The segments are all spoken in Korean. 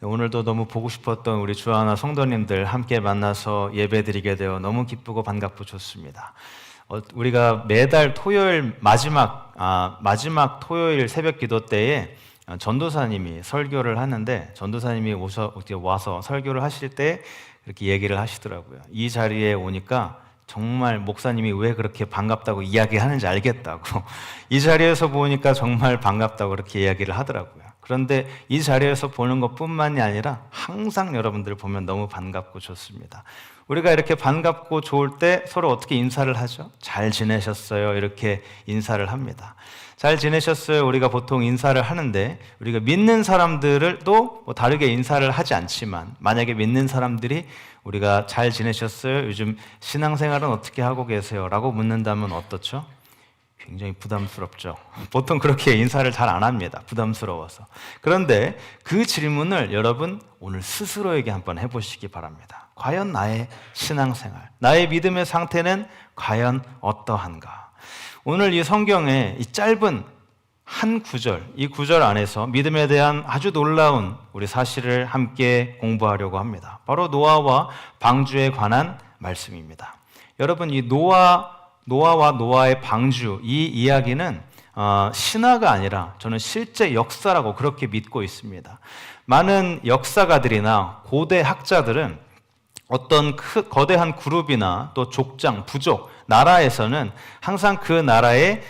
오늘도 너무 보고 싶었던 우리 주하나 성도님들 함께 만나서 예배드리게 되어 너무 기쁘고 반갑고 좋습니다. 우리가 매달 토요일 마지막 토요일 새벽 기도 때에 전도사님이 설교를 하는데 전도사님이 와서 설교를 하실 때 그렇게 얘기를 하시더라고요. 이 자리에 오니까 정말 목사님이 왜 그렇게 반갑다고 이야기하는지 알겠다고 이 자리에서 보니까 정말 반갑다고 그렇게 이야기를 하더라고요. 그런데 이 자리에서 보는 것뿐만이 아니라 항상 여러분들 보면 너무 반갑고 좋습니다. 우리가 이렇게 반갑고 좋을 때 서로 어떻게 인사를 하죠? 잘 지내셨어요? 이렇게 인사를 합니다. 잘 지내셨어요? 우리가 보통 인사를 하는데 우리가 믿는 사람들도 다르게 인사를 하지 않지만 만약에 믿는 사람들이 우리가 잘 지내셨어요? 요즘 신앙생활은 어떻게 하고 계세요? 라고 묻는다면 어떻죠? 굉장히 부담스럽죠. 보통 그렇게 인사를 잘 안 합니다. 부담스러워서. 그런데 그 질문을 여러분 오늘 스스로에게 한번 해보시기 바랍니다. 과연 나의 신앙생활, 나의 믿음의 상태는 과연 어떠한가? 오늘 이 성경의 이 짧은 한 구절, 이 구절 안에서 믿음에 대한 아주 놀라운 우리 사실을 함께 공부하려고 합니다. 바로 노아와 방주에 관한 말씀입니다. 여러분, 이 노아와 노아의 방주, 이 이야기는 신화가 아니라 저는 실제 역사라고 그렇게 믿고 있습니다. 많은 역사가들이나 고대 학자들은 어떤 거대한 그룹이나 또 족장, 부족, 나라에서는 항상 그 나라에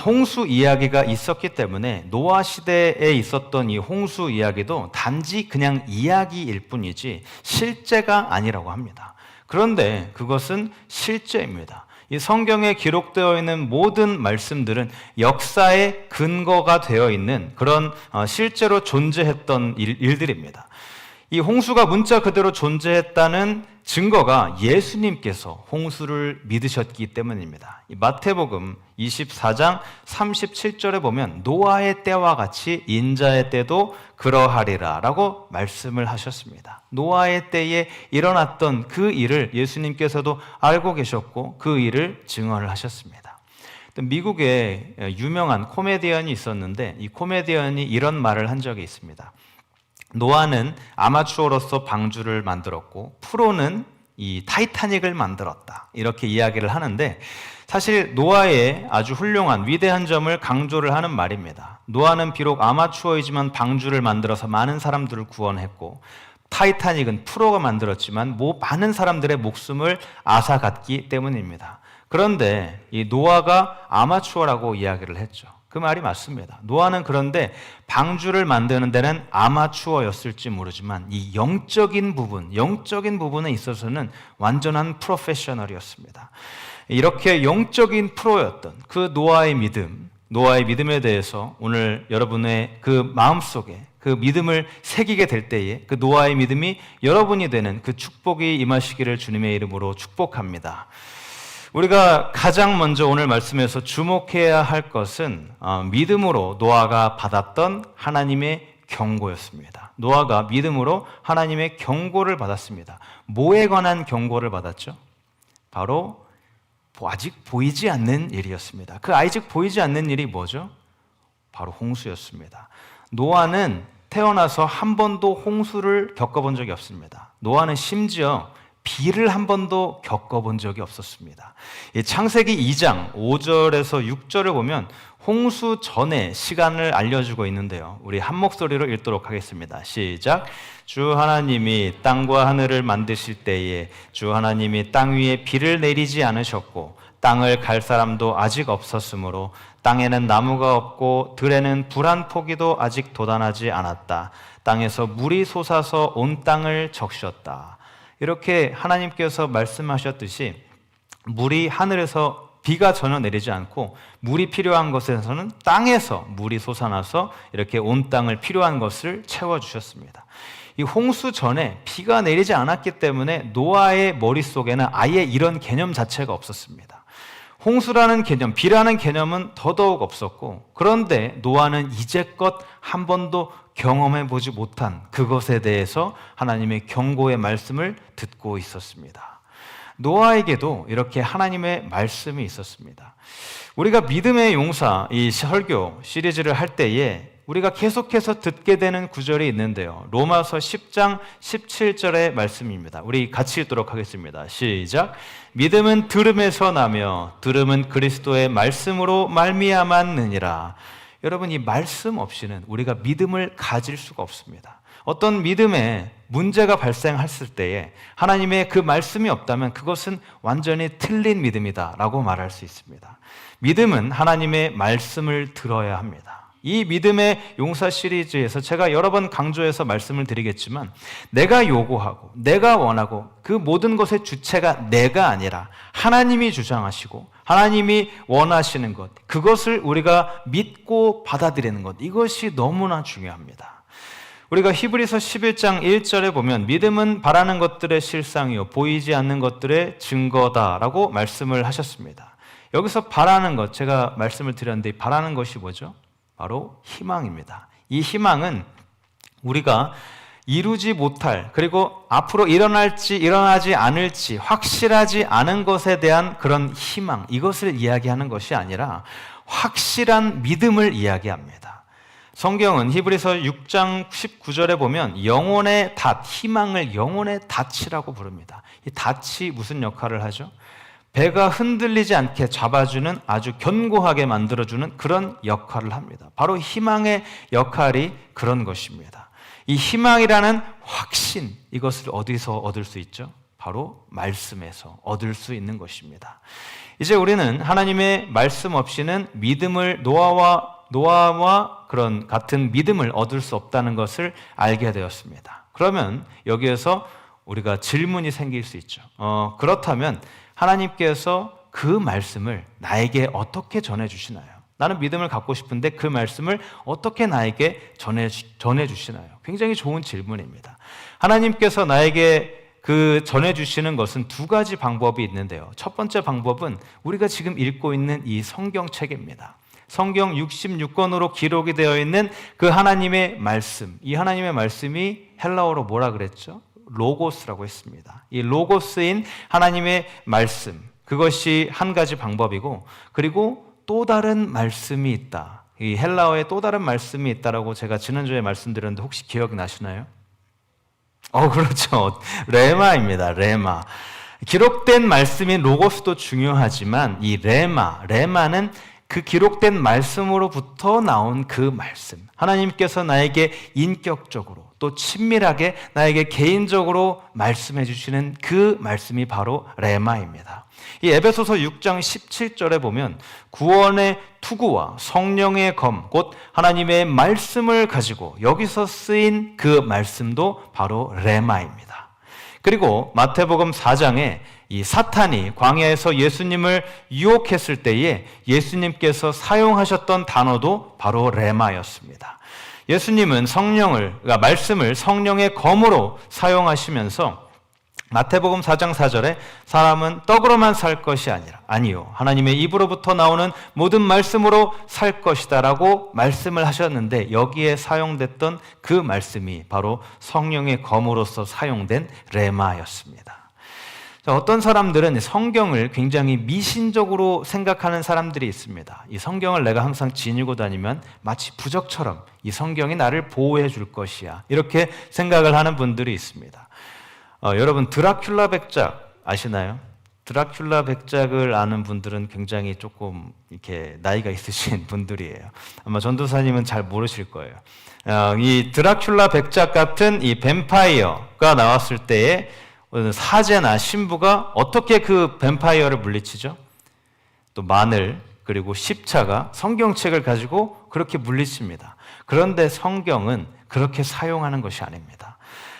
홍수 이야기가 있었기 때문에 노아 시대에 있었던 이 홍수 이야기도 단지 그냥 이야기일 뿐이지 실제가 아니라고 합니다. 그런데 그것은 실제입니다. 이 성경에 기록되어 있는 모든 말씀들은 역사의 근거가 되어 있는 그런 실제로 존재했던 일들입니다. 이 홍수가 문자 그대로 존재했다는 증거가 예수님께서 홍수를 믿으셨기 때문입니다. 마태복음 24장 37절에 보면 노아의 때와 같이 인자의 때도 그러하리라 라고 말씀을 하셨습니다. 노아의 때에 일어났던 그 일을 예수님께서도 알고 계셨고 그 일을 증언을 하셨습니다. 또 미국에 유명한 코미디언이 있었는데 이 코미디언이 이런 말을 한 적이 있습니다. 노아는 아마추어로서 방주를 만들었고 프로는 이 타이타닉을 만들었다. 이렇게 이야기를 하는데 사실 노아의 아주 훌륭한 위대한 점을 강조를 하는 말입니다. 노아는 비록 아마추어이지만 방주를 만들어서 많은 사람들을 구원했고 타이타닉은 프로가 만들었지만 많은 사람들의 목숨을 앗아갔기 때문입니다. 그런데 이 노아가 아마추어라고 이야기를 했죠. 그 말이 맞습니다. 노아는 그런데 방주를 만드는 데는 아마추어였을지 모르지만 이 영적인 부분에 있어서는 완전한 프로페셔널이었습니다. 이렇게 영적인 프로였던 그 노아의 믿음에 대해서 오늘 여러분의 그 마음속에 그 믿음을 새기게 될 때에 그 노아의 믿음이 여러분이 되는 그 축복이 임하시기를 주님의 이름으로 축복합니다. 우리가 가장 먼저 오늘 말씀에서 주목해야 할 것은 믿음으로 노아가 받았던 하나님의 경고였습니다. 노아가 믿음으로 하나님의 경고를 받았습니다. 뭐에 관한 경고를 받았죠? 바로 아직 보이지 않는 일이었습니다. 그 아직 보이지 않는 일이 뭐죠? 바로 홍수였습니다. 노아는 태어나서 한 번도 홍수를 겪어본 적이 없습니다. 노아는 심지어 비를 한 번도 겪어본 적이 없었습니다. 창세기 2장 5절에서 6절을 보면 홍수 전의 시간을 알려주고 있는데요. 우리 한 목소리로 읽도록 하겠습니다. 시작. 주 하나님이 땅과 하늘을 만드실 때에 주 하나님이 땅 위에 비를 내리지 않으셨고 땅을 갈 사람도 아직 없었으므로 땅에는 나무가 없고 들에는 불 한 포기도 아직 돋아나지 않았다. 땅에서 물이 솟아서 온 땅을 적셨다. 이렇게 하나님께서 말씀하셨듯이 물이 하늘에서 비가 전혀 내리지 않고 물이 필요한 것에서는 땅에서 물이 솟아나서 이렇게 온 땅을 필요한 것을 채워주셨습니다. 이 홍수 전에 비가 내리지 않았기 때문에 노아의 머릿속에는 아예 이런 개념 자체가 없었습니다. 홍수라는 개념, 비라는 개념은 더더욱 없었고 그런데 노아는 이제껏 한 번도 경험해 보지 못한 그것에 대해서 하나님의 경고의 말씀을 듣고 있었습니다. 노아에게도 이렇게 하나님의 말씀이 있었습니다. 우리가 믿음의 용사 이 설교 시리즈를 할 때에 우리가 계속해서 듣게 되는 구절이 있는데요. 로마서 10장 17절의 말씀입니다. 우리 같이 읽도록 하겠습니다. 시작. 믿음은 들음에서 나며 들음은 그리스도의 말씀으로 말미암았느니라. 여러분, 이 말씀 없이는 우리가 믿음을 가질 수가 없습니다. 어떤 믿음에 문제가 발생했을 때에 하나님의 그 말씀이 없다면 그것은 완전히 틀린 믿음이다 라고 말할 수 있습니다. 믿음은 하나님의 말씀을 들어야 합니다. 이 믿음의 용사 시리즈에서 제가 여러 번 강조해서 말씀을 드리겠지만, 내가 요구하고 내가 원하고 그 모든 것의 주체가 내가 아니라 하나님이 주장하시고 하나님이 원하시는 것, 그것을 우리가 믿고 받아들이는 것, 이것이 너무나 중요합니다. 우리가 히브리서 11장 1절에 보면 믿음은 바라는 것들의 실상이요 보이지 않는 것들의 증거다라고 말씀을 하셨습니다. 여기서 바라는 것, 제가 말씀을 드렸는데 바라는 것이 뭐죠? 바로 희망입니다. 이 희망은 우리가 이루지 못할, 그리고 앞으로 일어날지 일어나지 않을지 확실하지 않은 것에 대한 그런 희망, 이것을 이야기하는 것이 아니라 확실한 믿음을 이야기합니다. 성경은 히브리서 6장 19절에 보면 영혼의 닷, 희망을 영혼의 닷이라고 부릅니다. 이 닷이 무슨 역할을 하죠? 배가 흔들리지 않게 잡아주는, 아주 견고하게 만들어주는 그런 역할을 합니다. 바로 희망의 역할이 그런 것입니다. 이 희망이라는 확신, 이것을 어디서 얻을 수 있죠? 바로 말씀에서 얻을 수 있는 것입니다. 이제 우리는 하나님의 말씀 없이는 믿음을 노아와 그런 같은 믿음을 얻을 수 없다는 것을 알게 되었습니다. 그러면 여기에서 우리가 질문이 생길 수 있죠. 그렇다면 하나님께서 그 말씀을 나에게 어떻게 전해주시나요? 나는 믿음을 갖고 싶은데 그 말씀을 어떻게 나에게 전해주시나요? 굉장히 좋은 질문입니다. 하나님께서 나에게 그 전해주시는 것은 두 가지 방법이 있는데요. 첫 번째 방법은 우리가 지금 읽고 있는 이 성경책입니다. 성경 66권으로 기록이 되어 있는 그 하나님의 말씀, 이 하나님의 말씀이 헬라어로 뭐라 그랬죠? 로고스라고 했습니다. 이 로고스인 하나님의 말씀, 그것이 한 가지 방법이고, 그리고 또 다른 말씀이 있다. 이 헬라어에 또 다른 말씀이 있다라고 제가 지난주에 말씀드렸는데 혹시 기억나시나요? 그렇죠. 레마입니다. 레마. 기록된 말씀인 로고스도 중요하지만 이 레마는 그 기록된 말씀으로부터 나온 그 말씀, 하나님께서 나에게 인격적으로 또 친밀하게 나에게 개인적으로 말씀해 주시는 그 말씀이 바로 레마입니다. 이 에베소서 6장 17절에 보면 구원의 투구와 성령의 검, 곧 하나님의 말씀을 가지고 여기서 쓰인 그 말씀도 바로 레마입니다. 그리고 마태복음 4장에 이 사탄이 광야에서 예수님을 유혹했을 때에 예수님께서 사용하셨던 단어도 바로 레마였습니다. 예수님은 말씀을 성령의 검으로 사용하시면서 마태복음 4장 4절에 사람은 떡으로만 살 것이 아니요 하나님의 입으로부터 나오는 모든 말씀으로 살 것이다 라고 말씀을 하셨는데, 여기에 사용됐던 그 말씀이 바로 성령의 검으로서 사용된 레마였습니다. 어떤 사람들은 성경을 굉장히 미신적으로 생각하는 사람들이 있습니다. 이 성경을 내가 항상 지니고 다니면 마치 부적처럼 이 성경이 나를 보호해 줄 것이야, 이렇게 생각을 하는 분들이 있습니다. 여러분, 드라큘라 백작 아시나요? 드라큘라 백작을 아는 분들은 굉장히 조금 이렇게 나이가 있으신 분들이에요. 아마 전도사님은 잘 모르실 거예요. 이 드라큘라 백작 같은 이 뱀파이어가 나왔을 때에 사제나 신부가 어떻게 그 뱀파이어를 물리치죠? 또 마늘, 그리고 십자가, 성경책을 가지고 그렇게 물리칩니다. 그런데 성경은 그렇게 사용하는 것이 아닙니다.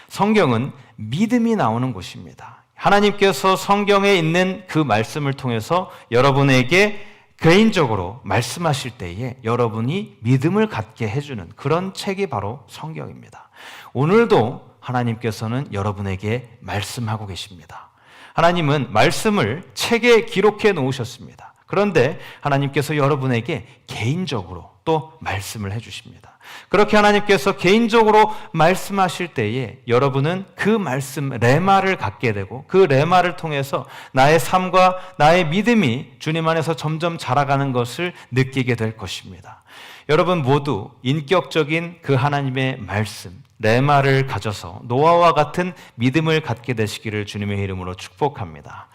성경은 믿음이 나오는 곳입니다. 하나님께서 성경에 있는 그 말씀을 통해서 여러분에게 개인적으로 말씀하실 때에 여러분이 믿음을 갖게 해주는 그런 책이 바로 성경입니다. 오늘도 하나님께서는 여러분에게 말씀하고 계십니다. 하나님은 말씀을 책에 기록해 놓으셨습니다. 그런데 하나님께서 여러분에게 개인적으로 또 말씀을 해주십니다. 그렇게 하나님께서 개인적으로 말씀하실 때에 여러분은 그 말씀 레마를 갖게 되고, 그 레마를 통해서 나의 삶과 나의 믿음이 주님 안에서 점점 자라가는 것을 느끼게 될 것입니다. 여러분 모두 인격적인 그 하나님의 말씀, 레마를 가져서 노아와 같은 믿음을 갖게 되시기를 주님의 이름으로 축복합니다.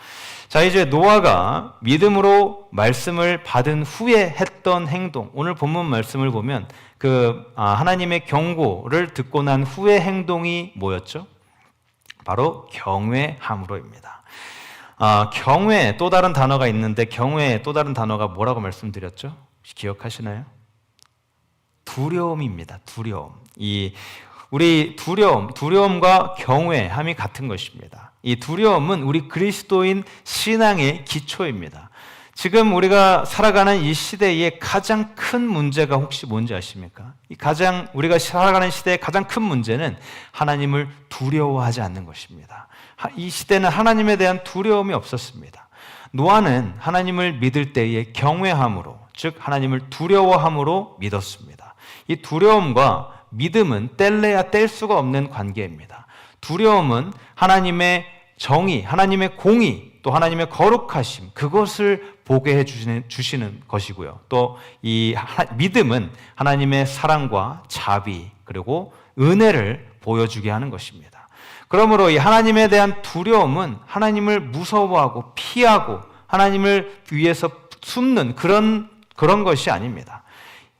자, 이제 노아가 믿음으로 말씀을 받은 후에 했던 행동, 오늘 본문 말씀을 보면 하나님의 경고를 듣고 난 후의 행동이 뭐였죠? 바로 경외함으로입니다. 경외, 또 다른 단어가 있는데 경외의 또 다른 단어가 뭐라고 말씀드렸죠? 혹시 기억하시나요? 두려움입니다. 두려움. 우리 두려움과 경외함이 같은 것입니다. 이 두려움은 우리 그리스도인 신앙의 기초입니다. 지금 우리가 살아가는 이 시대의 가장 큰 문제가 혹시 뭔지 아십니까? 우리가 살아가는 시대의 가장 큰 문제는 하나님을 두려워하지 않는 것입니다. 이 시대는 하나님에 대한 두려움이 없었습니다. 노아는 하나님을 믿을 때에 경외함으로, 즉 하나님을 두려워함으로 믿었습니다. 이 두려움과 믿음은 뗄래야 뗄 수가 없는 관계입니다. 두려움은 하나님의 정의, 하나님의 공의, 또 하나님의 거룩하심, 그것을 보게 해주시는 것이고요. 또 이 믿음은 하나님의 사랑과 자비, 그리고 은혜를 보여주게 하는 것입니다. 그러므로 이 하나님에 대한 두려움은 하나님을 무서워하고 피하고 하나님을 위해서 숨는 그런 것이 아닙니다.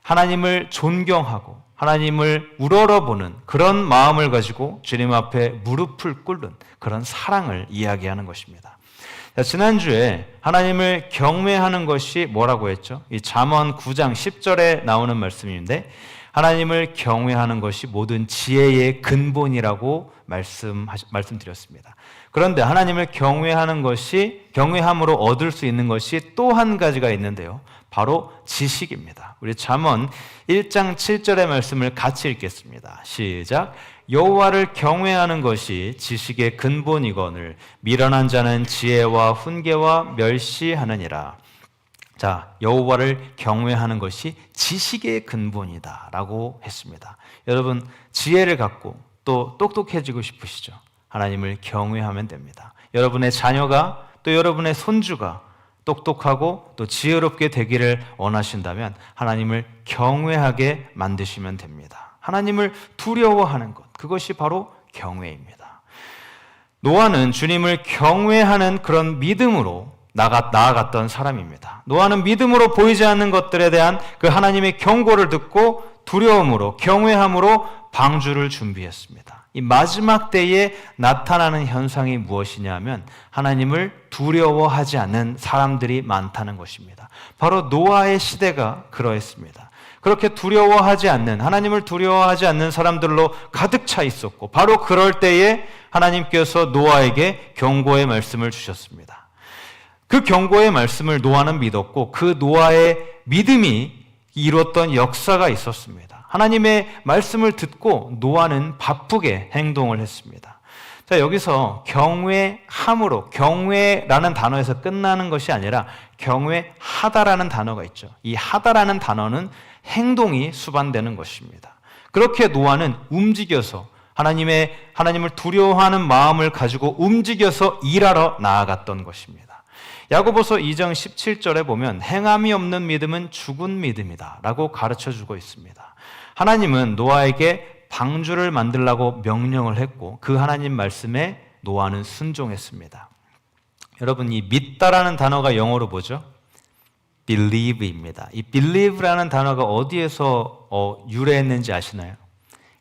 하나님을 존경하고 하나님을 우러러보는 그런 마음을 가지고 주님 앞에 무릎을 꿇는 그런 사랑을 이야기하는 것입니다. 자, 지난주에 하나님을 경외하는 것이 뭐라고 했죠? 이 잠언 9장 10절에 나오는 말씀인데 하나님을 경외하는 것이 모든 지혜의 근본이라고 말씀드렸습니다. 그런데 하나님을 경외함으로 얻을 수 있는 것이 또 한 가지가 있는데요. 바로 지식입니다. 우리 잠언 1장 7절의 말씀을 같이 읽겠습니다. 시작. 여호와를 경외하는 것이 지식의 근본이거늘 미련한 자는 지혜와 훈계와 멸시하느니라. 자, 여호와를 경외하는 것이 지식의 근본이다라고 했습니다. 여러분, 지혜를 갖고 또 똑똑해지고 싶으시죠? 하나님을 경외하면 됩니다. 여러분의 자녀가 또 여러분의 손주가 똑똑하고 또 지혜롭게 되기를 원하신다면 하나님을 경외하게 만드시면 됩니다. 하나님을 두려워하는 것, 그것이 바로 경외입니다. 노아는 주님을 경외하는 그런 믿음으로 나아갔던 사람입니다. 노아는 믿음으로 보이지 않는 것들에 대한 그 하나님의 경고를 듣고 두려움으로, 경외함으로 방주를 준비했습니다. 이 마지막 때에 나타나는 현상이 무엇이냐면 하나님을 두려워하지 않는 사람들이 많다는 것입니다. 바로 노아의 시대가 그러했습니다. 그렇게 하나님을 두려워하지 않는 사람들로 가득 차 있었고, 바로 그럴 때에 하나님께서 노아에게 경고의 말씀을 주셨습니다. 그 경고의 말씀을 노아는 믿었고, 그 노아의 믿음이 이루었던 역사가 있었습니다. 하나님의 말씀을 듣고 노아는 바쁘게 행동을 했습니다. 자, 여기서 경외라는 단어에서 끝나는 것이 아니라 경외하다라는 단어가 있죠. 이 하다라는 단어는 행동이 수반되는 것입니다. 그렇게 노아는 움직여서 하나님을 두려워하는 마음을 가지고 움직여서 일하러 나아갔던 것입니다. 야고보서 2장 17절에 보면 행함이 없는 믿음은 죽은 믿음이다 라고 가르쳐주고 있습니다. 하나님은 노아에게 방주를 만들라고 명령을 했고 그 하나님 말씀에 노아는 순종했습니다. 여러분, 이 믿다라는 단어가 영어로 뭐죠? believe입니다. 이 believe라는 단어가 어디에서 유래했는지 아시나요?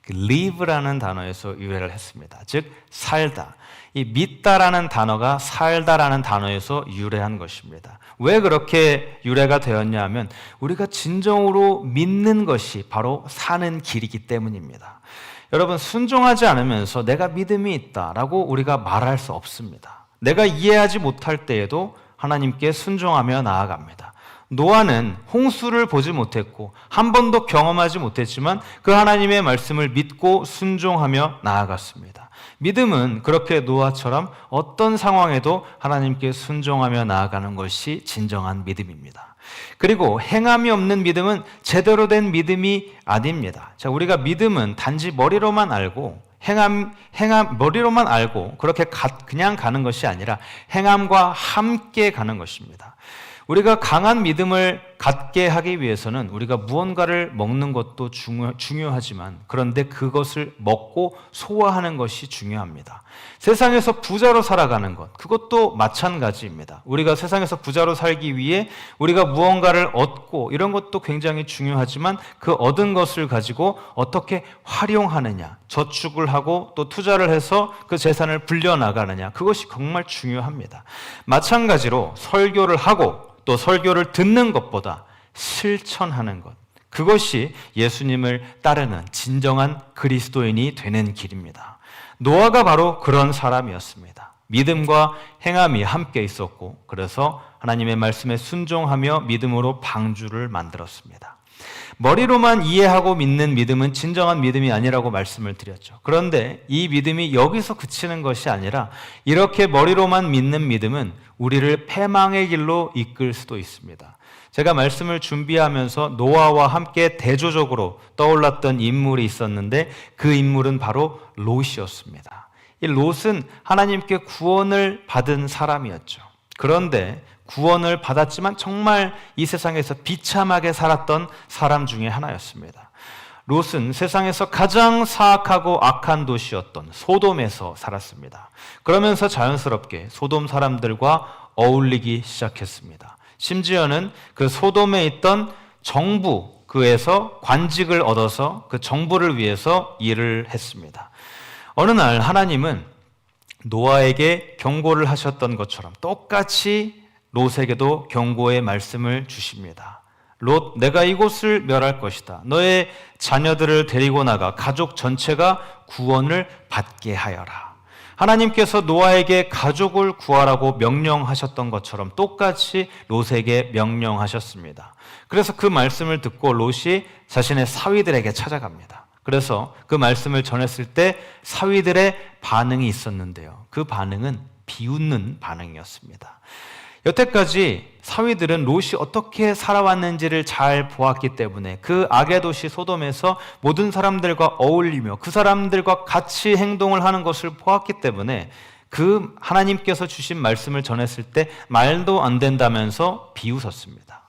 live라는 단어에서 유래를 했습니다. 즉 살다. 이 믿다라는 단어가 살다라는 단어에서 유래한 것입니다. 왜 그렇게 유래가 되었냐 하면 우리가 진정으로 믿는 것이 바로 사는 길이기 때문입니다. 여러분, 순종하지 않으면서 내가 믿음이 있다라고 우리가 말할 수 없습니다. 내가 이해하지 못할 때에도 하나님께 순종하며 나아갑니다. 노아는 홍수를 보지 못했고 한 번도 경험하지 못했지만 그 하나님의 말씀을 믿고 순종하며 나아갔습니다. 믿음은 그렇게 노아처럼 어떤 상황에도 하나님께 순종하며 나아가는 것이 진정한 믿음입니다. 그리고 행함이 없는 믿음은 제대로 된 믿음이 아닙니다. 자, 우리가 믿음은 단지 머리로만 알고 머리로만 알고 그렇게 그냥 가는 것이 아니라 행함과 함께 가는 것입니다. 우리가 강한 믿음을 갖게 하기 위해서는 우리가 무언가를 먹는 것도 중요하지만 그런데 그것을 먹고 소화하는 것이 중요합니다. 세상에서 부자로 살아가는 것, 그것도 마찬가지입니다. 우리가 세상에서 부자로 살기 위해 우리가 무언가를 얻고 이런 것도 굉장히 중요하지만 그 얻은 것을 가지고 어떻게 활용하느냐, 저축을 하고 또 투자를 해서 그 재산을 불려나가느냐, 그것이 정말 중요합니다. 마찬가지로 설교를 하고 또 설교를 듣는 것보다 실천하는 것, 그것이 예수님을 따르는 진정한 그리스도인이 되는 길입니다. 노아가 바로 그런 사람이었습니다. 믿음과 행함이 함께 있었고 그래서 하나님의 말씀에 순종하며 믿음으로 방주를 만들었습니다. 머리로만 이해하고 믿는 믿음은 진정한 믿음이 아니라고 말씀을 드렸죠. 그런데 이 믿음이 여기서 그치는 것이 아니라 이렇게 머리로만 믿는 믿음은 우리를 패망의 길로 이끌 수도 있습니다. 제가 말씀을 준비하면서 노아와 함께 대조적으로 떠올랐던 인물이 있었는데 그 인물은 바로 롯이었습니다. 이 롯은 하나님께 구원을 받은 사람이었죠. 그런데 구원을 받았지만 정말 이 세상에서 비참하게 살았던 사람 중에 하나였습니다. 롯은 세상에서 가장 사악하고 악한 도시였던 소돔에서 살았습니다. 그러면서 자연스럽게 소돔 사람들과 어울리기 시작했습니다. 심지어는 그 소돔에 있던 정부에서 관직을 얻어서 그 정부를 위해서 일을 했습니다. 어느 날 하나님은 노아에게 경고를 하셨던 것처럼 똑같이 롯에게도 경고의 말씀을 주십니다. 롯, 내가 이곳을 멸할 것이다. 너의 자녀들을 데리고 나가 가족 전체가 구원을 받게 하여라. 하나님께서 노아에게 가족을 구하라고 명령하셨던 것처럼 똑같이 롯에게 명령하셨습니다. 그래서 그 말씀을 듣고 롯이 자신의 사위들에게 찾아갑니다. 그래서 그 말씀을 전했을 때 사위들의 반응이 있었는데요. 그 반응은 비웃는 반응이었습니다. 여태까지 사위들은 롯이 어떻게 살아왔는지를 잘 보았기 때문에 그 악의 도시 소돔에서 모든 사람들과 어울리며 그 사람들과 같이 행동을 하는 것을 보았기 때문에 그 하나님께서 주신 말씀을 전했을 때 말도 안 된다면서 비웃었습니다.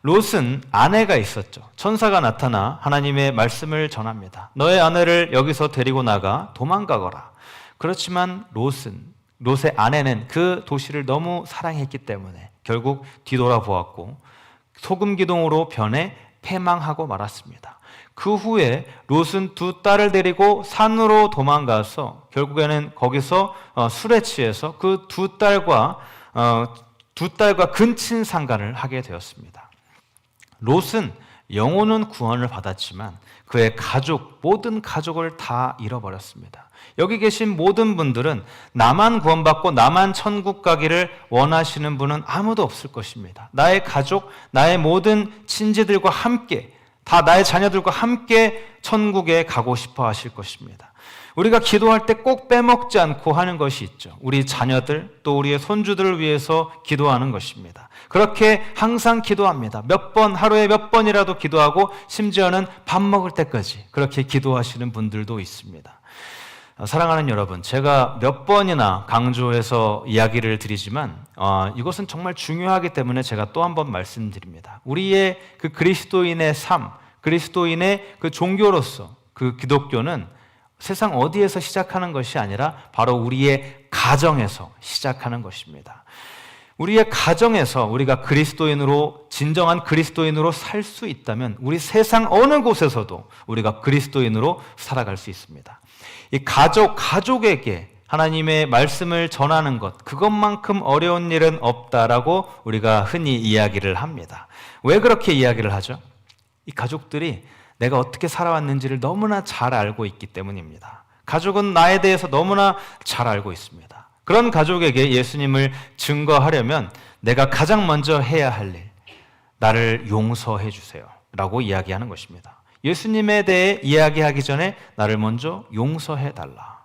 롯은 아내가 있었죠. 천사가 나타나 하나님의 말씀을 전합니다. 너의 아내를 여기서 데리고 나가 도망가거라. 그렇지만 롯의 아내는 그 도시를 너무 사랑했기 때문에 결국 뒤돌아보았고 소금 기둥으로 변해 패망하고 말았습니다. 그 후에 롯은 두 딸을 데리고 산으로 도망가서 결국에는 거기서 술에 취해서 그 두 딸과 근친상간을 하게 되었습니다. 롯은 영혼은 구원을 받았지만 그의 모든 가족을 다 잃어버렸습니다. 여기 계신 모든 분들은 나만 구원받고 나만 천국 가기를 원하시는 분은 아무도 없을 것입니다. 나의 가족, 나의 모든 친지들과 함께, 다 나의 자녀들과 함께 천국에 가고 싶어 하실 것입니다. 우리가 기도할 때 꼭 빼먹지 않고 하는 것이 있죠. 우리 자녀들, 또 우리의 손주들을 위해서 기도하는 것입니다. 그렇게 항상 기도합니다. 하루에 몇 번이라도 기도하고 심지어는 밥 먹을 때까지 그렇게 기도하시는 분들도 있습니다. 사랑하는 여러분, 제가 몇 번이나 강조해서 이야기를 드리지만 이것은 정말 중요하기 때문에 제가 또 한 번 말씀드립니다. 우리의 그 그리스도인의 삶, 그리스도인의 그 종교로서 그 기독교는 세상 어디에서 시작하는 것이 아니라 바로 우리의 가정에서 시작하는 것입니다. 우리의 가정에서 우리가 진정한 그리스도인으로 살 수 있다면 우리 세상 어느 곳에서도 우리가 그리스도인으로 살아갈 수 있습니다. 이 가족에게 하나님의 말씀을 전하는 것, 그것만큼 어려운 일은 없다라고 우리가 흔히 이야기를 합니다. 왜 그렇게 이야기를 하죠? 이 가족들이 내가 어떻게 살아왔는지를 너무나 잘 알고 있기 때문입니다. 가족은 나에 대해서 너무나 잘 알고 있습니다. 그런 가족에게 예수님을 증거하려면 내가 가장 먼저 해야 할 일, 나를 용서해 주세요 라고 이야기하는 것입니다. 예수님에 대해 이야기하기 전에 나를 먼저 용서해 달라.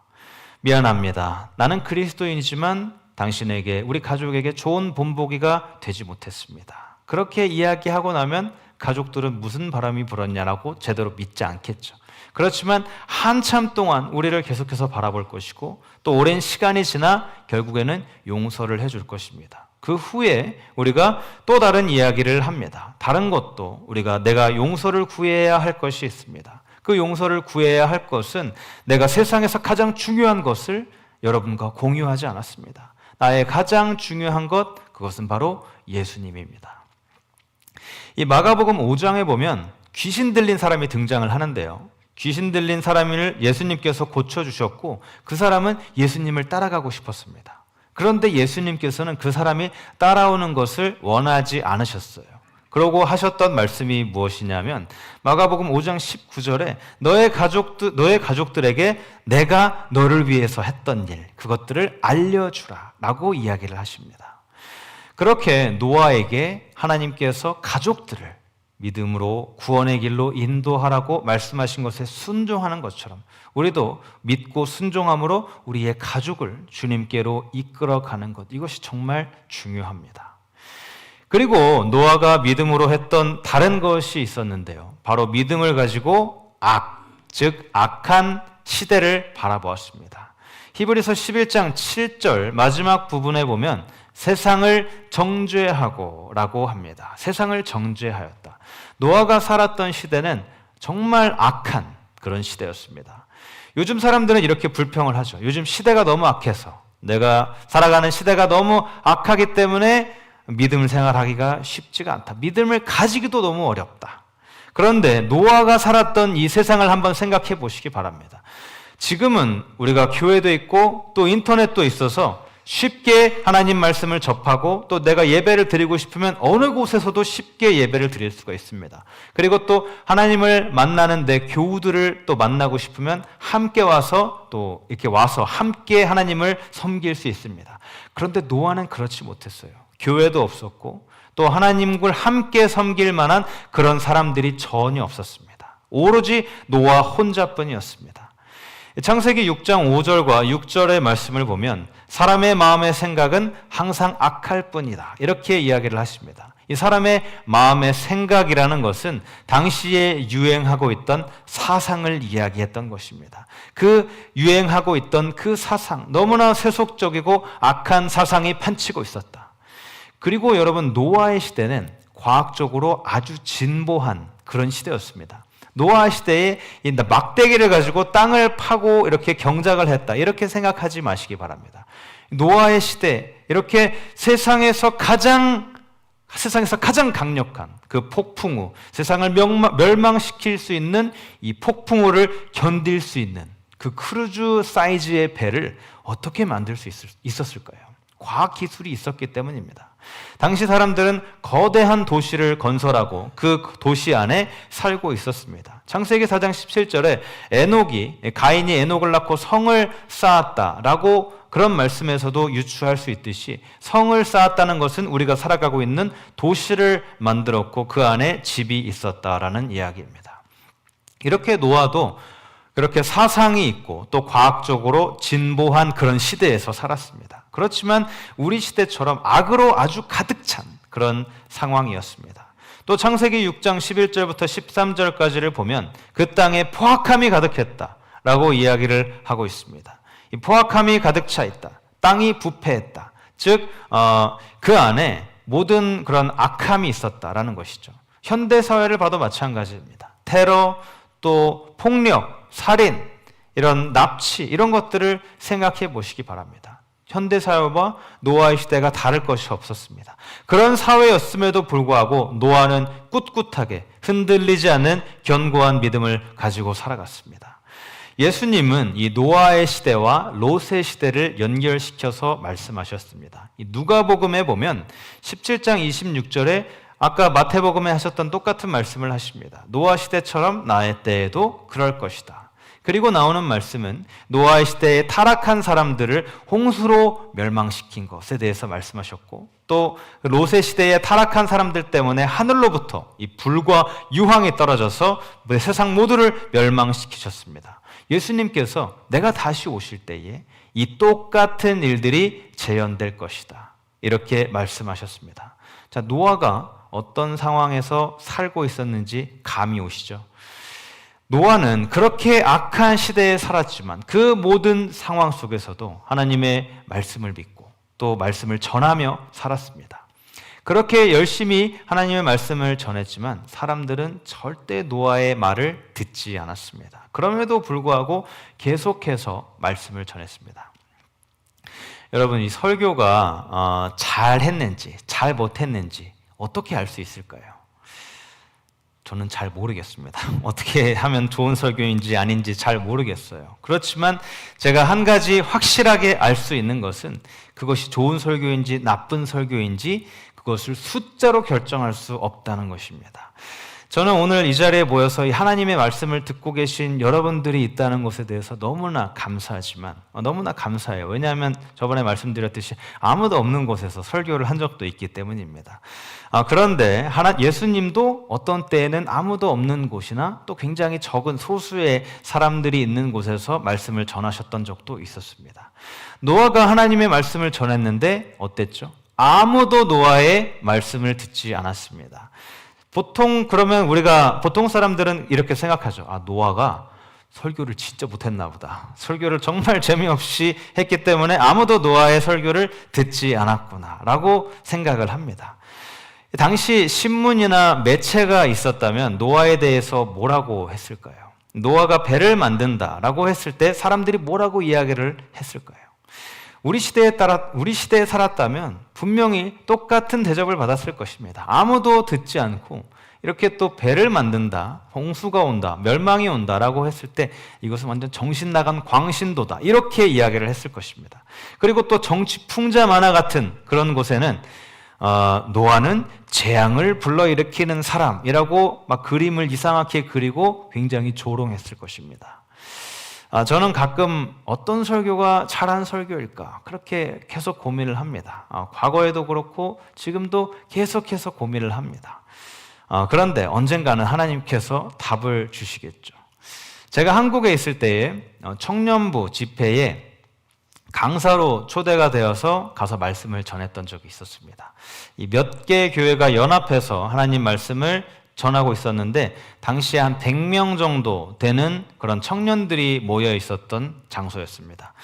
미안합니다. 나는 그리스도인이지만 당신에게, 우리 가족에게 좋은 본보기가 되지 못했습니다. 그렇게 이야기하고 나면 가족들은 무슨 바람이 불었냐라고 제대로 믿지 않겠죠. 그렇지만 한참 동안 우리를 계속해서 바라볼 것이고 또 오랜 시간이 지나 결국에는 용서를 해줄 것입니다. 그 후에 우리가 또 다른 이야기를 합니다. 다른 것도 우리가 내가 용서를 구해야 할 것이 있습니다. 그 용서를 구해야 할 것은 내가 세상에서 가장 중요한 것을 여러분과 공유하지 않았습니다. 나의 가장 중요한 것, 그것은 바로 예수님입니다. 이 마가복음 5장에 보면 귀신 들린 사람이 등장을 하는데요. 귀신 들린 사람을 예수님께서 고쳐주셨고 그 사람은 예수님을 따라가고 싶었습니다. 그런데 예수님께서는 그 사람이 따라오는 것을 원하지 않으셨어요. 그러고 하셨던 말씀이 무엇이냐면 마가복음 5장 19절에 너의 가족들에게 내가 너를 위해서 했던 일, 그것들을 알려주라 라고 이야기를 하십니다. 그렇게 노아에게 하나님께서 가족들을 믿음으로 구원의 길로 인도하라고 말씀하신 것에 순종하는 것처럼 우리도 믿고 순종함으로 우리의 가족을 주님께로 이끌어가는 것, 이것이 정말 중요합니다. 그리고 노아가 믿음으로 했던 다른 것이 있었는데요. 바로 믿음을 가지고 즉 악한 시대를 바라보았습니다. 히브리서 11장 7절 마지막 부분에 보면 세상을 정죄하고 라고 합니다. 세상을 정죄하였다. 노아가 살았던 시대는 정말 악한 그런 시대였습니다. 요즘 사람들은 이렇게 불평을 하죠. 요즘 시대가 너무 악해서, 내가 살아가는 시대가 너무 악하기 때문에 믿음 생활하기가 쉽지가 않다. 믿음을 가지기도 너무 어렵다. 그런데 노아가 살았던 이 세상을 한번 생각해 보시기 바랍니다. 지금은 우리가 교회도 있고 또 인터넷도 있어서 쉽게 하나님 말씀을 접하고 또 내가 예배를 드리고 싶으면 어느 곳에서도 쉽게 예배를 드릴 수가 있습니다. 그리고 또 하나님을 만나는데 교우들을 또 만나고 싶으면 함께 와서 또 이렇게 와서 함께 하나님을 섬길 수 있습니다. 그런데 노아는 그렇지 못했어요. 교회도 없었고 또 하나님을 함께 섬길 만한 그런 사람들이 전혀 없었습니다. 오로지 노아 혼자뿐이었습니다. 창세기 6장 5절과 6절의 말씀을 보면 사람의 마음의 생각은 항상 악할 뿐이다, 이렇게 이야기를 하십니다. 이 사람의 마음의 생각이라는 것은 당시에 유행하고 있던 사상을 이야기했던 것입니다. 그 유행하고 있던 그 사상, 너무나 세속적이고 악한 사상이 판치고 있었다. 그리고 여러분, 노아의 시대는 과학적으로 아주 진보한 그런 시대였습니다. 노아 시대에 막대기를 가지고 땅을 파고 이렇게 경작을 했다, 이렇게 생각하지 마시기 바랍니다. 노아의 시대, 이렇게 세상에서 가장 강력한 그 폭풍우, 세상을 멸망시킬 수 있는 이 폭풍우를 견딜 수 있는 그 크루즈 사이즈의 배를 어떻게 만들 수 있었을까요? 과학 기술이 있었기 때문입니다. 당시 사람들은 거대한 도시를 건설하고 그 도시 안에 살고 있었습니다. 창세기 4장 17절에 가인이 에녹을 낳고 성을 쌓았다라고 그런 말씀에서도 유추할 수 있듯이 성을 쌓았다는 것은 우리가 살아가고 있는 도시를 만들었고 그 안에 집이 있었다라는 이야기입니다. 이렇게 노아도 그렇게 사상이 있고 또 과학적으로 진보한 그런 시대에서 살았습니다. 그렇지만 우리 시대처럼 악으로 아주 가득 찬 그런 상황이었습니다. 또 창세기 6장 11절부터 13절까지를 보면 그 땅에 포악함이 가득했다라고 이야기를 하고 있습니다. 이 포악함이 가득 차 있다. 땅이 부패했다. 즉 그 안에 모든 그런 악함이 있었다라는 것이죠. 현대 사회를 봐도 마찬가지입니다. 테러, 또 폭력, 살인, 이런 납치, 이런 것들을 생각해 보시기 바랍니다. 현대 사회와 노아의 시대가 다를 것이 없었습니다. 그런 사회였음에도 불구하고 노아는 꿋꿋하게 흔들리지 않는 견고한 믿음을 가지고 살아갔습니다. 예수님은 이 노아의 시대와 롯의 시대를 연결시켜서 말씀하셨습니다. 이 누가복음에 보면 17장 26절에 아까 마태복음에 하셨던 똑같은 말씀을 하십니다. 노아 시대처럼 나의 때에도 그럴 것이다. 그리고 나오는 말씀은 노아의 시대에 타락한 사람들을 홍수로 멸망시킨 것에 대해서 말씀하셨고, 또 롯의 시대에 타락한 사람들 때문에 하늘로부터 이 불과 유황이 떨어져서 세상 모두를 멸망시키셨습니다. 예수님께서 내가 다시 오실 때에 이 똑같은 일들이 재현될 것이다, 이렇게 말씀하셨습니다. 자, 노아가 어떤 상황에서 살고 있었는지 감이 오시죠? 노아는 그렇게 악한 시대에 살았지만 그 모든 상황 속에서도 하나님의 말씀을 믿고 또 말씀을 전하며 살았습니다. 그렇게 열심히 하나님의 말씀을 전했지만 사람들은 절대 노아의 말을 듣지 않았습니다. 그럼에도 불구하고 계속해서 말씀을 전했습니다. 여러분, 이 설교가 잘 했는지 잘 못했는지 어떻게 알 수 있을까요? 저는 잘 모르겠습니다. 어떻게 하면 좋은 설교인지 아닌지 잘 모르겠어요. 그렇지만 제가 한 가지 확실하게 알 수 있는 것은 그것이 좋은 설교인지 나쁜 설교인지 그것을 숫자로 결정할 수 없다는 것입니다. 저는 오늘 이 자리에 모여서 이 하나님의 말씀을 듣고 계신 여러분들이 있다는 것에 대해서 너무나 감사하지만 너무나 감사해요. 왜냐하면 저번에 말씀드렸듯이 아무도 없는 곳에서 설교를 한 적도 있기 때문입니다. 그런데 예수님도 어떤 때에는 아무도 없는 곳이나 또 굉장히 적은 소수의 사람들이 있는 곳에서 말씀을 전하셨던 적도 있었습니다. 노아가 하나님의 말씀을 전했는데 어땠죠? 아무도 노아의 말씀을 듣지 않았습니다. 보통 사람들은 이렇게 생각하죠. 노아가 설교를 진짜 못했나 보다. 설교를 정말 재미없이 했기 때문에 아무도 노아의 설교를 듣지 않았구나 라고 생각을 합니다. 당시 신문이나 매체가 있었다면 노아에 대해서 뭐라고 했을까요? 노아가 배를 만든다라고 했을 때 사람들이 뭐라고 이야기를 했을까요? 우리 시대에 살았다면 분명히 똑같은 대접을 받았을 것입니다. 아무도 듣지 않고 이렇게 또 배를 만든다, 홍수가 온다, 멸망이 온다라고 했을 때 이것은 완전 정신 나간 광신도다 이렇게 이야기를 했을 것입니다. 그리고 또 정치 풍자 만화 같은 그런 곳에는 노아는 재앙을 불러일으키는 사람이라고 막 그림을 이상하게 그리고 굉장히 조롱했을 것입니다. 저는 가끔 어떤 설교가 잘한 설교일까 그렇게 계속 고민을 합니다. 과거에도 그렇고 지금도 계속해서 고민을 합니다. 그런데 언젠가는 하나님께서 답을 주시겠죠. 제가 한국에 있을 때에 청년부 집회에 강사로 초대가 되어서 가서 말씀을 전했던 적이 있었습니다. 이 몇 개 교회가 연합해서 하나님 말씀을 전하고 있었는데 당시에 한 100명 정도 되는 그런 청년들이 모여 있었던 장소였습니다.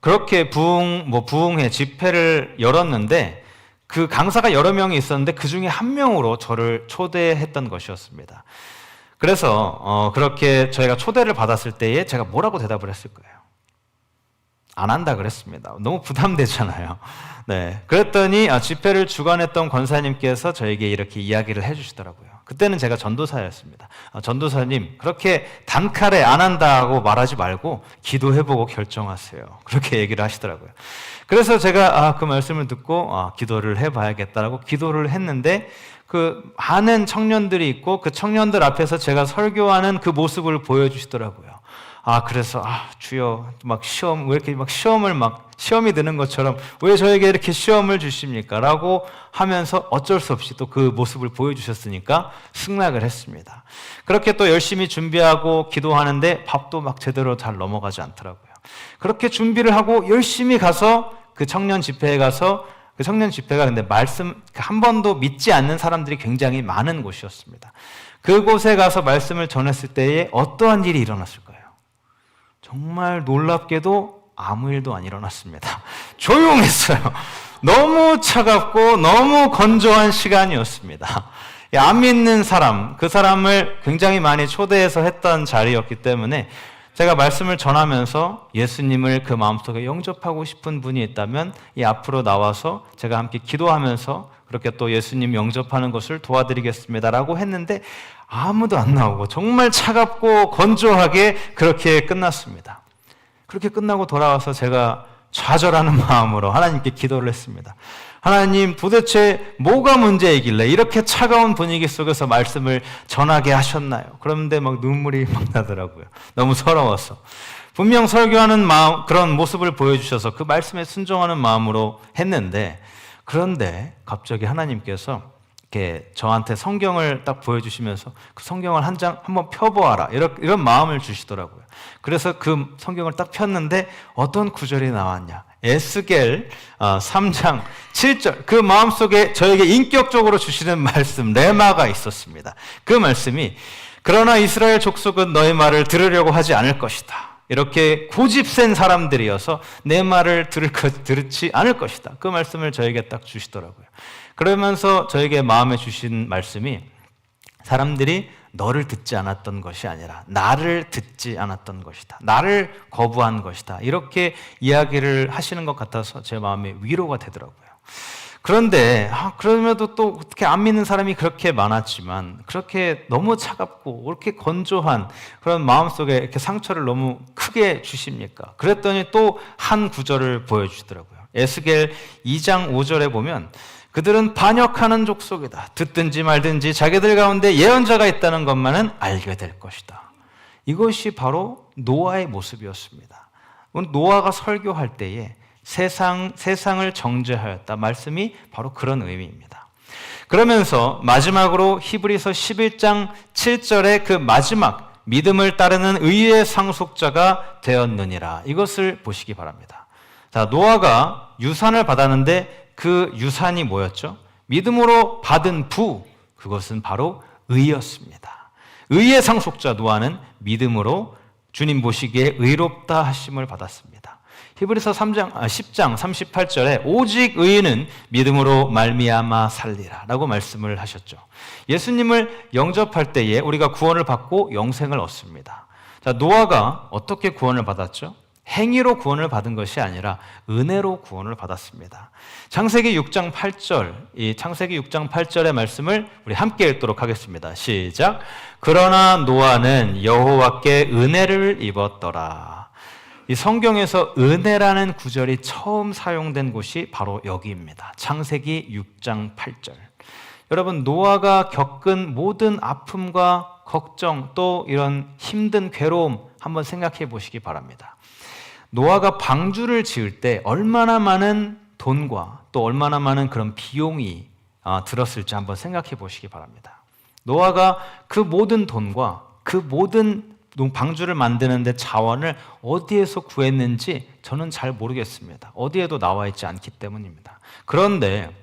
그렇게 부흥회 집회를 열었는데 그 강사가 여러 명이 있었는데 그 중에 한 명으로 저를 초대했던 것이었습니다. 그래서 그렇게 저희가 초대를 받았을 때에 제가 뭐라고 대답을 했을 거예요? 안 한다 그랬습니다. 너무 부담되잖아요. 네. 그랬더니 집회를 주관했던 권사님께서 저에게 이렇게 이야기를 해주시더라고요. 그때는 제가 전도사였습니다. 전도사님, 그렇게 단칼에 안 한다고 말하지 말고 기도해보고 결정하세요. 그렇게 얘기를 하시더라고요. 그래서 제가 그 말씀을 듣고 기도를 해봐야겠다라고 기도를 했는데 그 많은 청년들이 있고 그 청년들 앞에서 제가 설교하는 그 모습을 보여주시더라고요. 그래서 주여 막 왜 이렇게 막 시험이 드는 것처럼 왜 저에게 이렇게 시험을 주십니까? 라고 하면서 어쩔 수 없이 또 그 모습을 보여주셨으니까 승낙을 했습니다. 그렇게 또 열심히 준비하고 기도하는데 밥도 막 제대로 잘 넘어가지 않더라고요. 그렇게 준비를 하고 열심히 가서 그 청년 집회에 가서 그 청년 집회가 근데 말씀 한 번도 믿지 않는 사람들이 굉장히 많은 곳이었습니다. 그곳에 가서 말씀을 전했을 때에 어떠한 일이 일어났을까요? 정말 놀랍게도 아무 일도 안 일어났습니다. 조용했어요. 너무 차갑고 너무 건조한 시간이었습니다. 안 믿는 사람, 그 사람을 굉장히 많이 초대해서 했던 자리였기 때문에 제가 말씀을 전하면서 예수님을 그 마음속에 영접하고 싶은 분이 있다면 이 앞으로 나와서 제가 함께 기도하면서 그렇게 또 예수님 영접하는 것을 도와드리겠습니다라고 했는데 아무도 안 나오고 정말 차갑고 건조하게 그렇게 끝났습니다. 그렇게 끝나고 돌아와서 제가 좌절하는 마음으로 하나님께 기도를 했습니다. 하나님, 도대체 뭐가 문제이길래 이렇게 차가운 분위기 속에서 말씀을 전하게 하셨나요? 그런데 막 눈물이 막 나더라고요. 너무 서러워서. 분명 설교하는 마음, 그런 모습을 보여주셔서 그 말씀에 순종하는 마음으로 했는데, 그런데 갑자기 하나님께서 이렇게 저한테 성경을 딱 보여주시면서 그 성경을 한 장 한번 펴보아라 이런 마음을 주시더라고요. 그래서 그 성경을 딱 폈는데 어떤 구절이 나왔냐? 에스겔 3장 7절, 그 마음속에 저에게 인격적으로 주시는 말씀 레마가 있었습니다. 그 말씀이 그러나 이스라엘 족속은 너의 말을 들으려고 하지 않을 것이다. 이렇게 고집센 사람들이어서 내 말을 듣지 않을 것이다. 그 말씀을 저에게 딱 주시더라고요. 그러면서 저에게 마음에 주신 말씀이 사람들이 너를 듣지 않았던 것이 아니라 나를 듣지 않았던 것이다. 나를 거부한 것이다. 이렇게 이야기를 하시는 것 같아서 제 마음에 위로가 되더라고요. 그런데 그럼에도 또 어떻게 안 믿는 사람이 그렇게 많았지만 그렇게 너무 차갑고 그렇게 건조한 그런 마음속에 이렇게 상처를 너무 크게 주십니까? 그랬더니 또 한 구절을 보여주시더라고요. 에스겔 2장 5절에 보면 그들은 반역하는 족속이다. 듣든지 말든지 자기들 가운데 예언자가 있다는 것만은 알게 될 것이다. 이것이 바로 노아의 모습이었습니다. 노아가 설교할 때에 세상을 정죄하였다. 말씀이 바로 그런 의미입니다. 그러면서 마지막으로 히브리서 11장 7절의 그 마지막 믿음을 따르는 의의 상속자가 되었느니라. 이것을 보시기 바랍니다. 자, 노아가 유산을 받았는데 그 유산이 뭐였죠? 믿음으로 받은 부, 그것은 바로 의였습니다. 의의 상속자 노아는 믿음으로 주님 보시기에 의롭다 하심을 받았습니다. 히브리서 10장 38절에 오직 의인은 믿음으로 말미암아 살리라 라고 말씀을 하셨죠. 예수님을 영접할 때에 우리가 구원을 받고 영생을 얻습니다. 자, 노아가 어떻게 구원을 받았죠? 행위로 구원을 받은 것이 아니라 은혜로 구원을 받았습니다. 창세기 6장 8절, 이 창세기 6장 8절의 말씀을 우리 함께 읽도록 하겠습니다. 시작. 그러나 노아는 여호와께 은혜를 입었더라. 이 성경에서 은혜라는 구절이 처음 사용된 곳이 바로 여기입니다. 창세기 6장 8절. 여러분, 노아가 겪은 모든 아픔과 걱정 또 이런 힘든 괴로움 한번 생각해 보시기 바랍니다. 노아가 방주를 지을 때 얼마나 많은 돈과 또 얼마나 많은 그런 비용이 들었을지 한번 생각해 보시기 바랍니다. 노아가 그 모든 돈과 그 모든 방주를 만드는데 자원을 어디에서 구했는지 저는 잘 모르겠습니다. 어디에도 나와 있지 않기 때문입니다. 그런데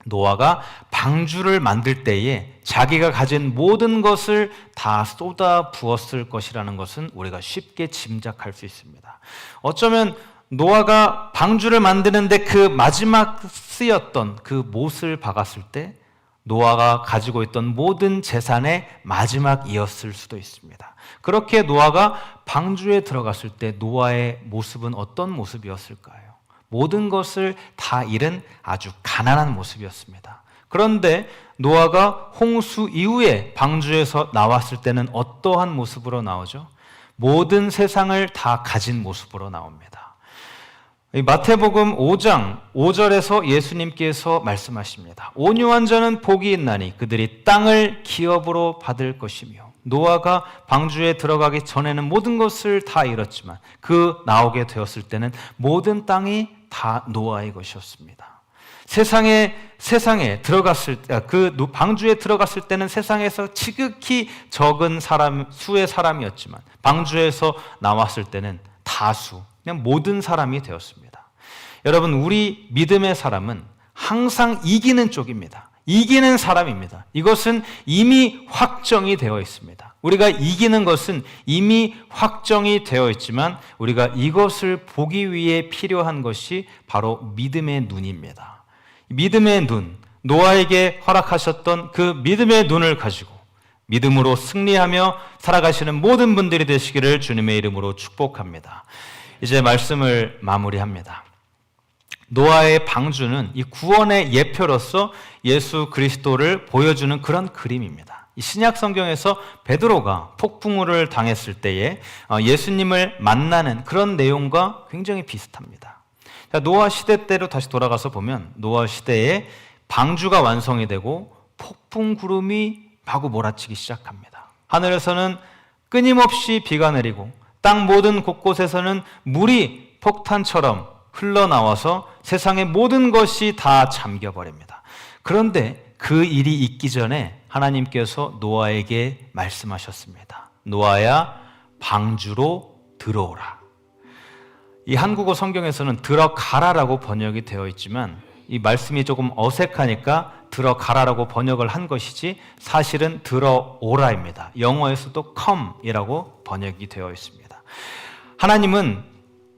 노아가 방주를 만들 때에 자기가 가진 모든 것을 다 쏟아 부었을 것이라는 것은 우리가 쉽게 짐작할 수 있습니다. 어쩌면 노아가 방주를 만드는데 그 마지막 쓰였던 그 못을 박았을 때 노아가 가지고 있던 모든 재산의 마지막이었을 수도 있습니다. 그렇게 노아가 방주에 들어갔을 때 노아의 모습은 어떤 모습이었을까요? 모든 것을 다 잃은 아주 가난한 모습이었습니다. 그런데 노아가 홍수 이후에 방주에서 나왔을 때는 어떠한 모습으로 나오죠? 모든 세상을 다 가진 모습으로 나옵니다. 마태복음 5장 5절에서 예수님께서 말씀하십니다. 온유한 자는 복이 있나니 그들이 땅을 기업으로 받을 것이며 노아가 방주에 들어가기 전에는 모든 것을 다 잃었지만 그 나오게 되었을 때는 모든 땅이 다 노아의 것이었습니다. 세상에 들어갔을 때, 그 방주에 들어갔을 때는 세상에서 지극히 적은 수의 사람이었지만 방주에서 나왔을 때는 다수, 그냥 모든 사람이 되었습니다. 여러분, 우리 믿음의 사람은 항상 이기는 쪽입니다. 이기는 사람입니다. 이것은 이미 확정이 되어 있습니다. 우리가 이기는 것은 이미 확정이 되어 있지만 우리가 이것을 보기 위해 필요한 것이 바로 믿음의 눈입니다. 믿음의 눈, 노아에게 허락하셨던 그 믿음의 눈을 가지고 믿음으로 승리하며 살아가시는 모든 분들이 되시기를 주님의 이름으로 축복합니다. 이제 말씀을 마무리합니다. 노아의 방주는 이 구원의 예표로서 예수 그리스도를 보여주는 그런 그림입니다. 이 신약 성경에서 베드로가 폭풍우를 당했을 때에 예수님을 만나는 그런 내용과 굉장히 비슷합니다. 노아 시대 때로 다시 돌아가서 보면 노아 시대에 방주가 완성이 되고 폭풍 구름이 마구 몰아치기 시작합니다. 하늘에서는 끊임없이 비가 내리고 땅 모든 곳곳에서는 물이 폭탄처럼 흘러나와서 세상의 모든 것이 다 잠겨버립니다. 그런데 그 일이 있기 전에 하나님께서 노아에게 말씀하셨습니다. 노아야, 방주로 들어오라. 이 한국어 성경에서는 들어가라라고 번역이 되어 있지만 이 말씀이 조금 어색하니까 들어가라라고 번역을 한 것이지 사실은 들어오라입니다. 영어에서도 come이라고 번역이 되어 있습니다. 하나님은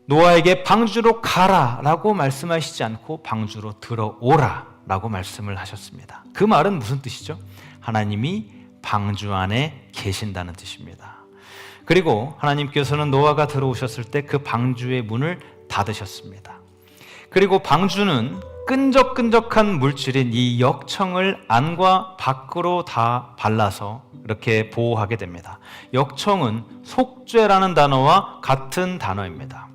노아에게 방주로 가라라고 말씀하시지 않고 방주로 들어오라라고 말씀을 하셨습니다. 그 말은 무슨 뜻이죠? 하나님이 방주 안에 계신다는 뜻입니다. 그리고 하나님께서는 노아가 들어오셨을 때 그 방주의 문을 닫으셨습니다. 그리고 방주는 끈적끈적한 물질인 이 역청을 안과 밖으로 다 발라서 이렇게 보호하게 됩니다. 역청은 속죄라는 단어와 같은 단어입니다.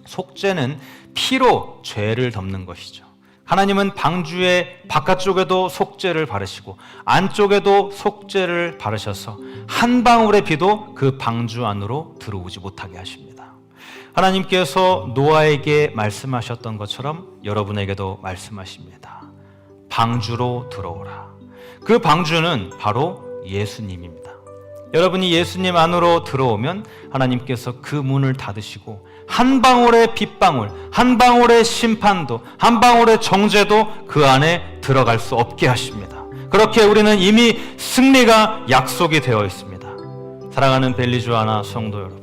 속죄는 피로 죄를 덮는 것이죠. 하나님은 방주의 바깥쪽에도 속죄를 바르시고 안쪽에도 속죄를 바르셔서 한 방울의 비도 그 방주 안으로 들어오지 못하게 하십니다. 하나님께서 노아에게 말씀하셨던 것처럼 여러분에게도 말씀하십니다. 방주로 들어오라. 그 방주는 바로 예수님입니다. 여러분이 예수님 안으로 들어오면 하나님께서 그 문을 닫으시고 한 방울의 빗방울, 한 방울의 심판도, 한 방울의 정죄도 그 안에 들어갈 수 없게 하십니다. 그렇게 우리는 이미 승리가 약속이 되어 있습니다. 사랑하는 벨리주아나 성도 여러분,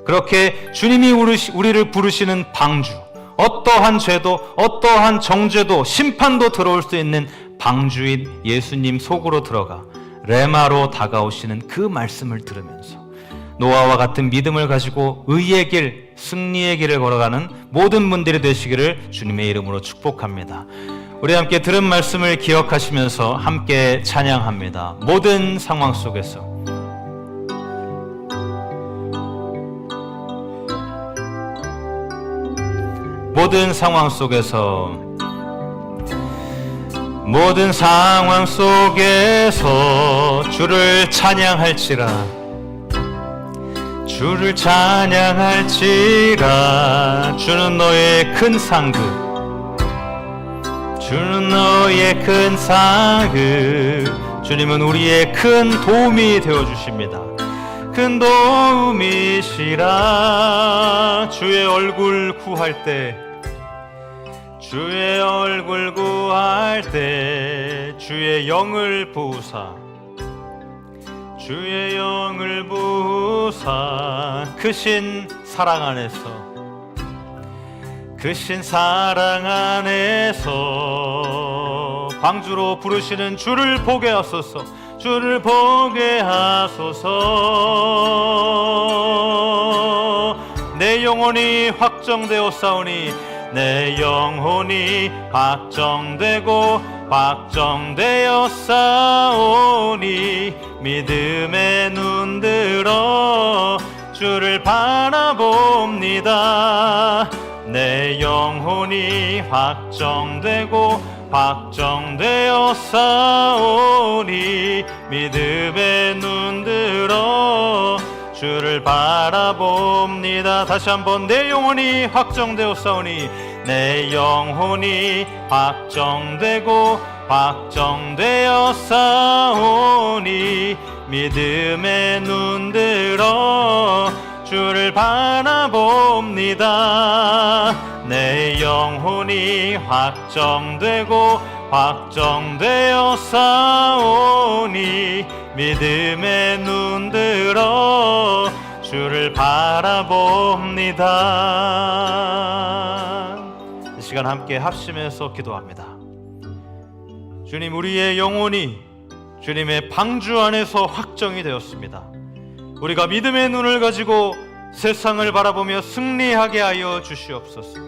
그렇게 주님이 우리를 부르시는 방주, 어떠한 죄도 어떠한 정죄도 심판도 들어올 수 있는 방주인 예수님 속으로 들어가 레마로 다가오시는 그 말씀을 들으면서 노아와 같은 믿음을 가지고 의의 길, 승리의 길을 걸어가는 모든 분들이 되시기를 주님의 이름으로 축복합니다. 우리 함께 들은 말씀을 기억하시면서 함께 찬양합니다. 모든 상황 속에서 모든 상황 속에서 모든 상황 속에서 주를 찬양할지라 주를 찬양할지라 주는 너의 큰 상급 주는 너의 큰 상급 주님은 우리의 큰 도움이 되어주십니다. 큰 도움이시라 주의 얼굴 구할 때 주의 얼굴 구할 때 주의 영을 부으사 주의 영을 부으사 크신 사랑 안에서 크신 사랑 안에서 방주로 부르시는 주를 보게 하소서 주를 보게 하소서 내 영혼이 확정되었사오니 내 영혼이 확정되었사오니 믿음의 눈 들어 주를 바라봅니다. 내 영혼이 확정되었사오니 믿음의 눈 들어 주를 바라봅니다. 다시 한번 내 영혼이 확정되었사오니 내 영혼이 확정되었사오니 믿음의 눈 들어 주를 바라봅니다. 내 영혼이 확정되었사오니 믿음의 눈 들어 주를 바라봅니다. 이 시간 함께 합심해서 기도합니다. 주님, 우리의 영혼이 주님의 방주 안에서 확정이 되었습니다. 우리가 믿음의 눈을 가지고 세상을 바라보며 승리하게 하여 주시옵소서.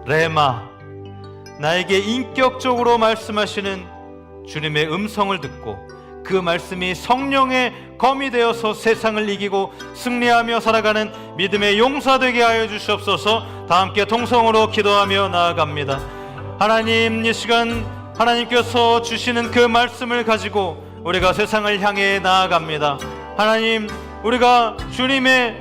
레마, 나에게 인격적으로 말씀하시는 주님의 음성을 듣고 그 말씀이 성령의 검이 되어서 세상을 이기고 승리하며 살아가는 믿음의 용사 되게 하여 주시옵소서. 다 함께 통성으로 기도하며 나아갑니다. 하나님, 이 시간 하나님께서 주시는 그 말씀을 가지고 우리가 세상을 향해 나아갑니다. 하나님, 우리가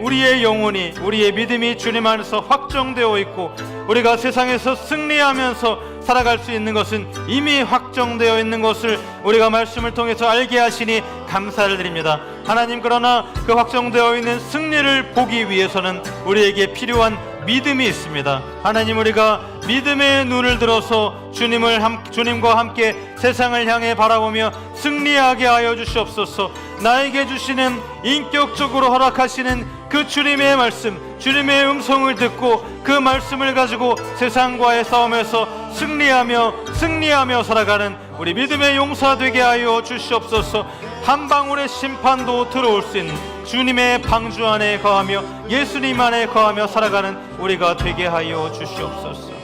우리의 영혼이, 우리의 믿음이 주님 안에서 확정되어 있고 우리가 세상에서 승리하면서 살아갈 수 있는 것은 이미 확정되어 있는 것을 우리가 말씀을 통해서 알게 하시니 감사를 드립니다. 하나님, 그러나 그 확정되어 있는 승리를 보기 위해서는 우리에게 필요한 믿음이 있습니다. 하나님, 우리가 믿음의 눈을 들어서 주님과 함께 세상을 향해 바라보며 승리하게 하여 주시옵소서. 나에게 주시는 인격적으로 허락하시는 그 주님의 말씀, 주님의 음성을 듣고 그 말씀을 가지고 세상과의 싸움에서 승리하며 살아가는 우리 믿음의 용사 되게 하여 주시옵소서. 한 방울의 심판도 들어올 수 있는 주님의 방주 안에 거하며 예수님 안에 거하며 살아가는 우리가 되게 하여 주시옵소서.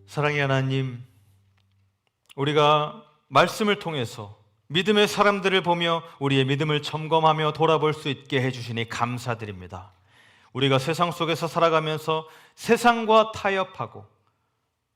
사랑의 하나님, 우리가 말씀을 통해서 믿음의 사람들을 보며 우리의 믿음을 점검하며 돌아볼 수 있게 해주시니 감사드립니다. 우리가 세상 속에서 살아가면서 세상과 타협하고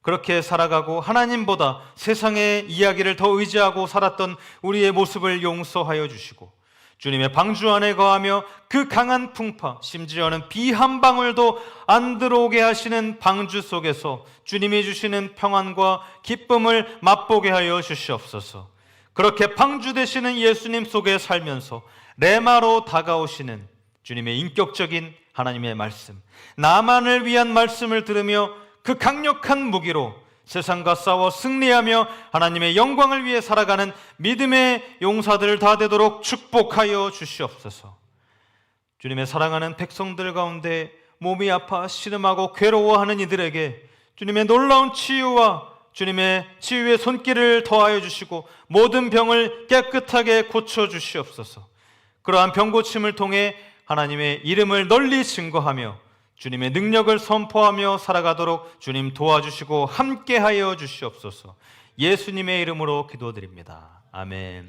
그렇게 살아가고 하나님보다 세상의 이야기를 더 의지하고 살았던 우리의 모습을 용서하여 주시고 주님의 방주 안에 거하며 그 강한 풍파, 심지어는 비 한 방울도 안 들어오게 하시는 방주 속에서 주님이 주시는 평안과 기쁨을 맛보게 하여 주시옵소서. 그렇게 방주 되시는 예수님 속에 살면서 레마로 다가오시는 주님의 인격적인 하나님의 말씀, 나만을 위한 말씀을 들으며 그 강력한 무기로 세상과 싸워 승리하며 하나님의 영광을 위해 살아가는 믿음의 용사들 다 되도록 축복하여 주시옵소서. 주님의 사랑하는 백성들 가운데 몸이 아파 신음하고 괴로워하는 이들에게 주님의 놀라운 치유와 주님의 치유의 손길을 더하여 주시고 모든 병을 깨끗하게 고쳐 주시옵소서. 그러한 병 고침을 통해 하나님의 이름을 널리 증거하며 주님의 능력을 선포하며 살아가도록 주님 도와주시고 함께하여 주시옵소서. 예수님의 이름으로 기도드립니다. 아멘.